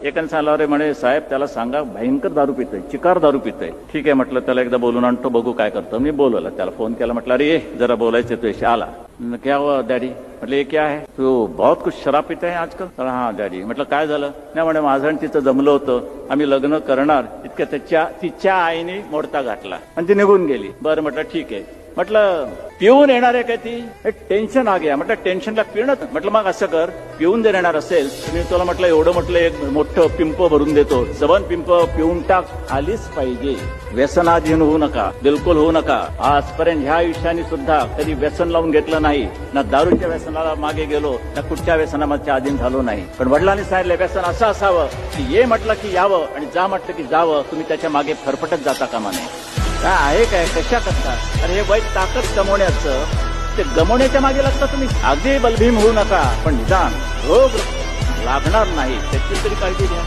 एकाने सांगितलं, अरे म्हणे साहेब त्याला सांगा भयंकर दारू पितोय, चिकार दारू पितोय. ठीक आहे म्हटलं, त्याला एकदा बोलून आणतो, बघू काय करतो. मी बोलवलं, त्याला फोन केला, म्हटलं अरे ये जरा बोलायचं तुझ्याशी. आला, क्या हुआ डॅडी? म्हटलं ये क्या है, तू बहुत कुछ शराब पिता है आजकल? तर हा डॅडी. म्हटलं काय झालं? नाही म्हणे माझं आणि तिचं जमलं होतं, आम्ही लग्न करणार इतक्या तिच्या आईने मोडता घातला आणि ती निघून गेली. बरं म्हटलं ठीक आहे. म्हटलं पिऊन येणार आहे काय ती? टेन्शन आ गया. म्हटलं टेन्शनला पिणं? म्हटलं मग असं कर, पिऊन जर येणार असेल तर मी तुला म्हटलं एवढं म्हटलं एक मोठं पिंप भरून देतो, 7 पिंप पिऊन टाक, आलीच पाहिजे. व्यसनाधीन होऊ नका, बिलकुल होऊ नका. आजपर्यंत ह्या आयुष्याने सुद्धा कधी व्यसन लावून घेतलं नाही, ना दारूच्या व्यसनाला मागे गेलो, ना कुठच्या व्यसनाच्या अधीन झालो नाही. पण वडिलांनी सांगितलं व्यसन असं असावं की ये म्हटलं की यावं आणि जा म्हटलं की जावं, तुम्ही त्याच्या मागे फरफटत जाता कामा नये. काय आहे काय, कशा करता? अरे हे वाईट ताकद गमवण्याचं, ते गमवण्याच्या मागे लागता तुम्ही. अगदी बलभीम होऊ नका, पण निदान रोग लागणार नाही त्याची तरी काळजी घ्या.